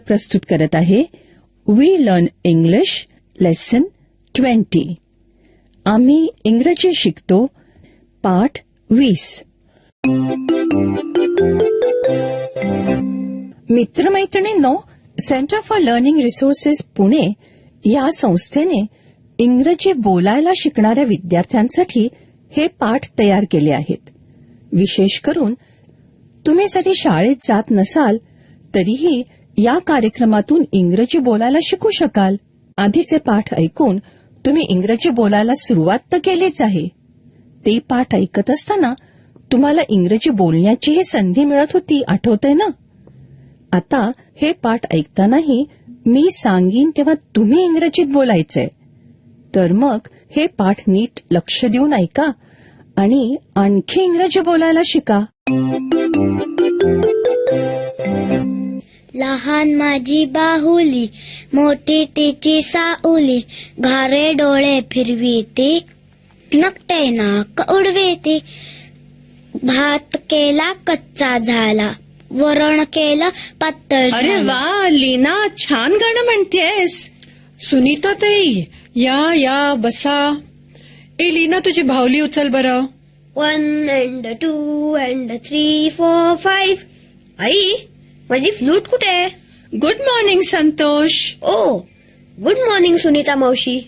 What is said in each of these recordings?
प्रस्तुत करत आहे वी लर्न इंग्लिश लेसन 20. आम्ही इंग्रजी शिकतो पाठ 20. मित्रमैत्रिणींनो, Centre for Learning Resources Pune या संस्थेने इंग्रजी बोलायला शिकणाऱ्या विद्यार्थ्यांसाठी हे पाठ तयार केले आहेत. विशेष करून तुम्ही जरी शाळेत जात नसाल तरीही या कार्यक्रमातून इंग्रजी बोलायला शिकू शकाल. आधीचे पाठ ऐकून तुम्ही इंग्रजी बोलायला सुरुवात तर केलीच आहे. ते पाठ ऐकत असताना तुम्हाला इंग्रजी बोलण्याचीही संधी मिळत होती, आठवतंय ना? आता हे पाठ ऐकतानाही मी सांगीन तेव्हा तुम्ही इंग्रजीत बोलायचंय. तर मग हे पाठ नीट लक्ष देऊन ऐका आणि आणखी इंग्रजी बोलायला शिका. लहान माझी बाहुली, मोठी तिची साऊली, घारे डोळे फिरविते, नकटे नाक उडविते. भात केला कच्चा झाला, वरण केलं पातळ. अरे वा लीना, छान गाणं म्हणतेस. सुनीता ताई, या बसा. ए लीना, तुझी बाहुली उचल बरं. 1 and 2 and 3 4 5. आई, माझी फ्लूट कुठे? Good morning Santosh. Oh, good morning Sunita मावशी.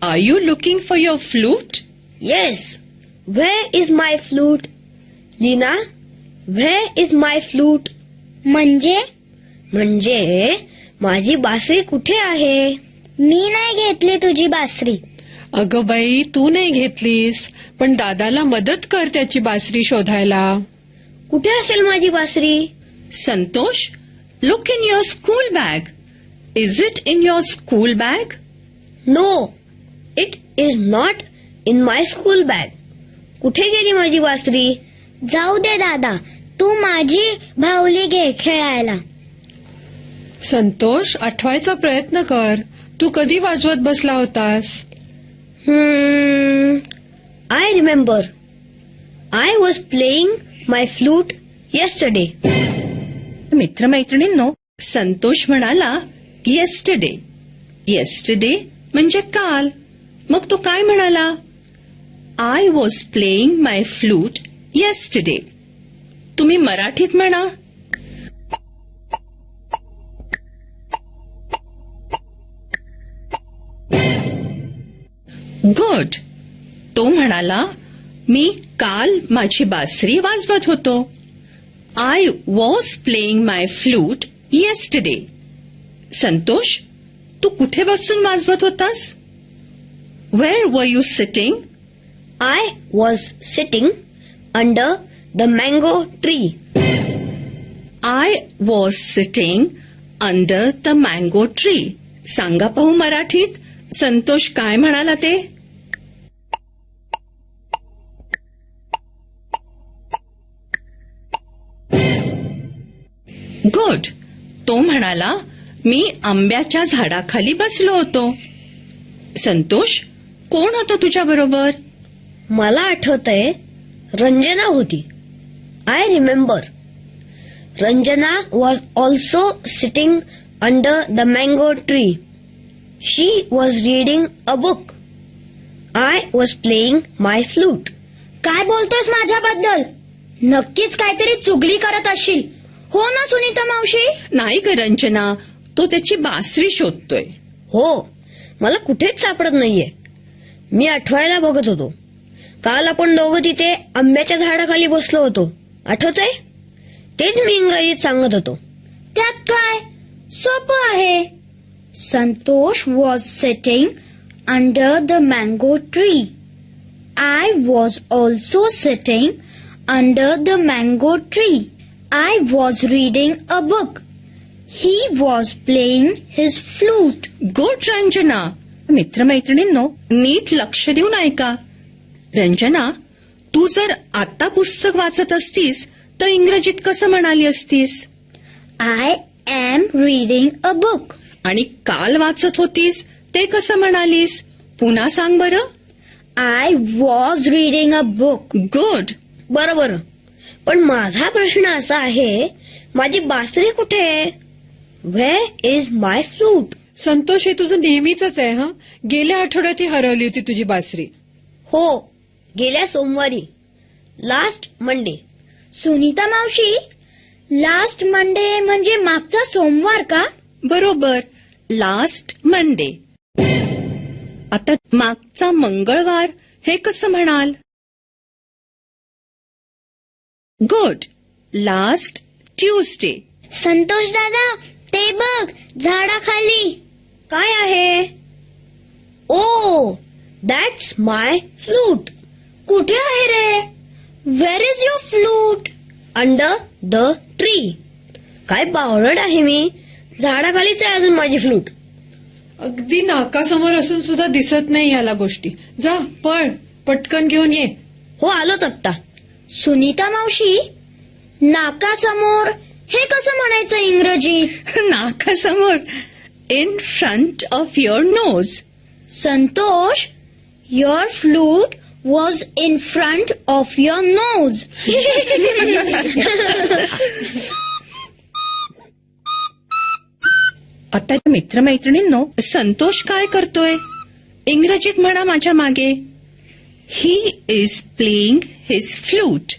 Are you looking for your flute? Yes. Where is my flute? Leena, where is my flute? म्हणजे माझी बासरी कुठे आहे? मी नाही घेतली तुझी बासरी. अगं बाई, तू नाही घेतलीस, पण दादाला मदत कर त्याची बासरी शोधायला. कुठे असेल माझी बासरी? Santosh, look in your school bag. Is it in your school bag? No, it is not in my school bag. कुठे गेली माझी बासरी? जाऊ दे दादा, तू माझी बाहुली घे खेळायला. संतोष, आठवायचा प्रयत्न कर. तू कधी वाजवत बसला होतास? I remember. I was playing my flute yesterday. मित्रमैत्रिणींनो, Santosh म्हणाला येस्टरडे. येस्टरडे म्हणजे काल. मग तो काय म्हणाला? I was playing my flute yesterday. तुम्ही मराठीत म्हणा. गुड. तो म्हणाला मी काल माझी बासरी वाजवत होतो. I was playing my flute yesterday. Santosh, तू कुठे बसून वाजवत होतास? Where were you sitting? I was sitting under the mango tree. I was sitting under the mango tree. सांगा पाहू मराठीत संतोष काय म्हणाला ते? गुड. तो म्हणाला मी आंब्याच्या झाडाखाली बसलो होतो. संतोष, कोण होतं तुझ्या बरोबर? मला आठवतंय, रंजना होती. I remember. Ranjana was also sitting under the mango tree. She was reading a book. I was playing my flute. काय बोलतोस माझ्याबद्दल? नक्कीच काहीतरी चुगली करत असशील, हो ना सुनीता मावशी? नाही ग रंजना, तो त्याची बासरी शोधतोय. हो, मला कुठेच सापडत नाहीये. मी आठवायला बघत होतो. काल आपण दोघं तिथे आंब्याच्या झाडाखाली बसलो होतो, आठवतंय? तेच मी इंग्रजीत सांगत होतो. त्यात काय? सोपं आहे. Santosh was sitting under the mango tree. I was also sitting under the mango tree. I was reading a book. He was playing his flute. Good Ranjana. मित्रमैत्रिणींनो, नीट लक्ष देऊन ऐका. रंजना, तू जर आता पुस्तक वाचत असतीस तर इंग्रजीत कसं म्हणाली असतीस? I am reading a book. आणि काल वाचत होतीस ते कसं म्हणालीस? पुन्हा सांग बरं. I was reading a book. Good. बरोबर. पण माझा प्रश्न असा आहे, माझी बासरी कुठे आहे? Where is my flute? Santosh, हे तुझं नेहमीच आहे हा. गेल्या आठवड्यात ही हरवली होती तुझी बासरी. हो, गेल्या सोमवारी, लास्ट मंडे. सुनीता मावशी, लास्ट मंडे म्हणजे मागचा सोमवार का? बरोबर, लास्ट मंडे. आता मागचा मंगळवार हे कसं म्हणाल? Good, last Tuesday. संतोष दादा, ते बघ झाडाखाली. काय आहे? Oh, that's my flute. कुठे आहे रे? Where is your flute? Under the tree. काय बावळट आहे मी. झाडाखालीच आहे अजून माझी फ्लूट. अगदी नाकासमोर असून सुद्धा दिसत नाही याला गोष्टी. जा, पळ, पटकन घेऊन ये. हो, आलोच आत्ता. सुनीता मावशी, नाकासमोर हे कसं म्हणायचं इंग्रजीत? नाकासमोर, in front of your nose. Santosh, your flute was in front of your nose. आता मित्रमैत्रिणींनो, संतोष काय करतोय? इंग्रजीत म्हणा माझ्या मागे. He is playing his flute.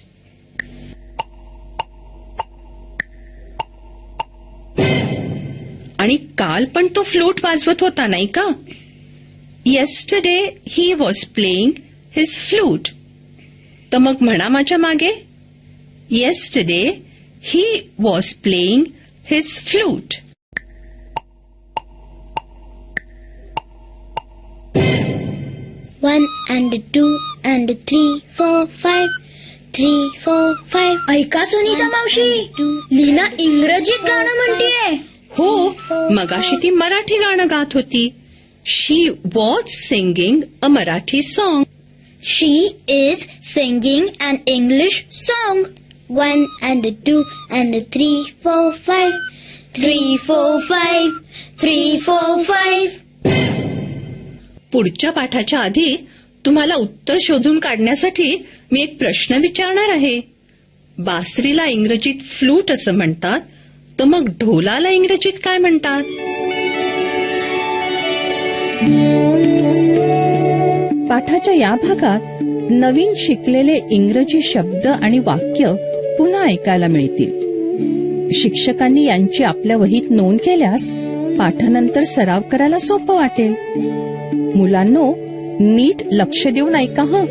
आणि काल पण तो फ्लूट वाजवत होता, नाही का? Yesterday he was playing his flute. तर मग म्हणा माझ्या मागे, yesterday he was playing his flute. One and two and three, four, five. 3, 4, 5. ऐका सुनीता मावशी, लीना इंग्रजीत गाणं म्हणतीये. हो, मगाशी ती मराठी गाणं गात होती. She was singing a Marathi song. She is singing an English song. 1 and 2 and 3, 4, 5. 3, 4, 5. 3, 4, 5. पुढच्या पाठाच्या आधी तुम्हाला उत्तर शोधून काढण्यासाठी मी एक प्रश्न विचारणार आहे. बासरीला इंग्रजीत फ्लूट असं म्हणतात, तर मग ढोलाला इंग्रजीत काय म्हणतात? पाठाच्या या भागात नवीन शिकलेले इंग्रजी शब्द आणि वाक्य पुन्हा ऐकायला मिळतील. शिक्षकांनी यांची आपल्या वहीत नोंद केल्यास पाठानंतर सराव करायला सोपं वाटेल. मुलांनो, नीट लक्ष देऊन ऐका हं.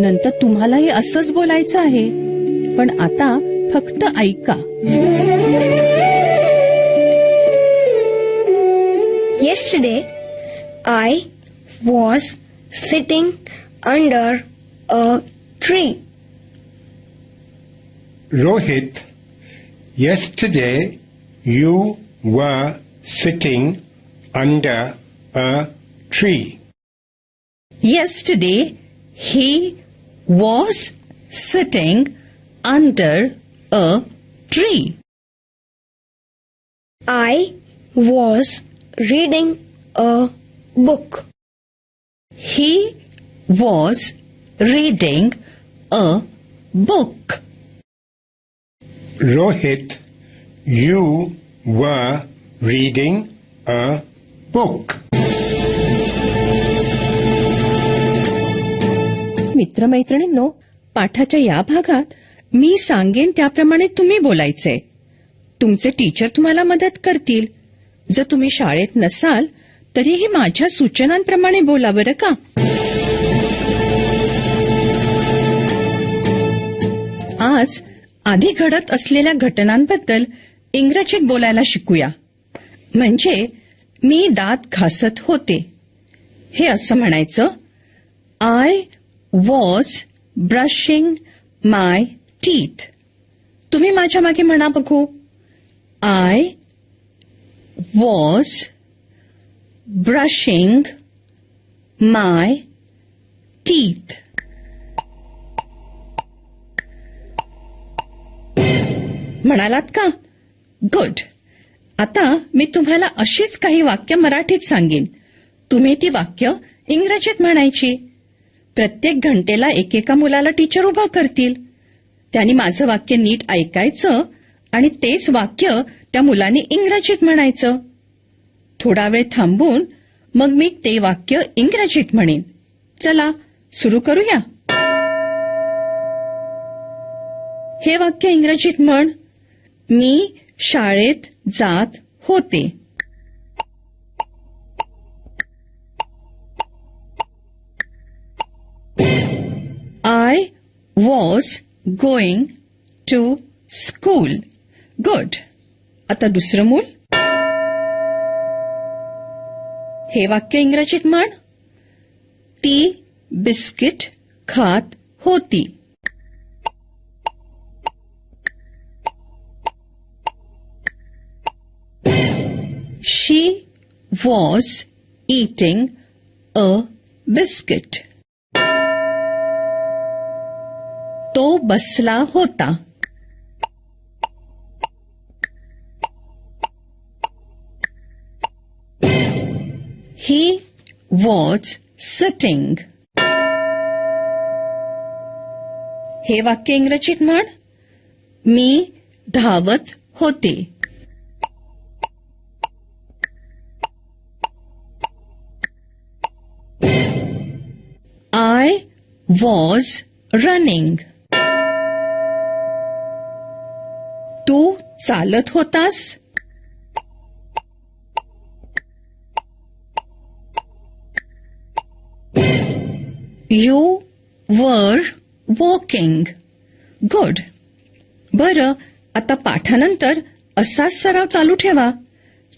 नंतर तुम्हालाही असंच बोलायचं आहे, पण आता फक्त ऐका. Yesterday, I was sitting under a tree. Rohit, yesterday you were sitting under a tree. Yesterday, he was sitting under a tree. I was reading a book. He was reading a book. Rohit, you were reading a book. मित्रमैत्रिणींनो, पाठाच्या या भागात मी सांगेन त्याप्रमाणे तुम्ही बोलायचंय. तुमचे teacher तुम्हाला मदत करतील. जर तुम्ही शाळेत नसाल तरीही माझ्या सूचनांप्रमाणे बोला बरं का. आज आधी घडत असलेल्या घटनांबद्दल इंग्रजीत बोलायला शिकूया. म्हणजे मी दात घासत होते, हे असं म्हणायचं. I was brushing my teeth. तुम्ही माझ्या मागे म्हणा बघू. I was brushing my teeth. म्हणालात का? गुड. आता मी तुम्हाला अशीच काही वाक्य मराठीत सांगेन. तुम्ही ती वाक्य इंग्रजीत म्हणायची. प्रत्येक घंटेला एकेका मुलाला टीचर उभं करतील. त्यांनी माझं वाक्य नीट ऐकायचं आणि तेच वाक्य त्या मुलाने इंग्रजीत म्हणायचं. थोडा वेळ थांबून मग मी ते वाक्य इंग्रजीत म्हणेन. चला सुरू करूया. हे वाक्य इंग्रजीत म्हण. मी शाळेत जात होते. I was going to school. Good. आता दुसरं मूल. हे वाक्य इंग्रजीत म्हण. ती बिस्किट खात होती. She was eating a biscuit. तो बसला होता. He was sitting. हे वाक्य इंग्रजीत म्हण. मी धावत होते. I was running. तू चालत होतास. You were walking. Good. बरं, आता पाठानंतर असाच सराव चालू ठेवा.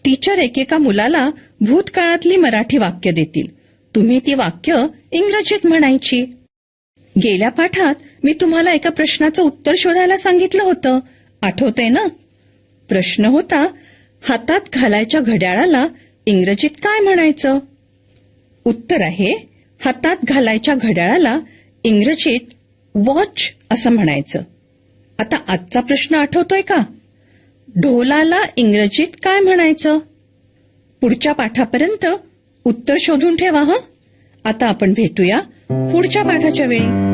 टीचर एकेका मुलाला भूतकाळातली मराठी वाक्य देतील. तुम्ही ती वाक्य इंग्रजीत म्हणायची. गेल्या पाठात मी तुम्हाला एका प्रश्नाचं उत्तर शोधायला सांगितलं होतं. आठवतंय ना? प्रश्न होता, हातात घालायच्या घड्याळाला इंग्रजीत काय म्हणायचं? उत्तर आहे, हातात घालायच्या घड्याळाला इंग्रजीत वॉच असं म्हणायचं. आता आजचा प्रश्न आठवतोय का? ढोलाला इंग्रजीत काय म्हणायचं? पुढच्या पाठापर्यंत उत्तर शोधून ठेवा हं. आता आपण भेटूया पुढच्या पाठाच्या वेळी.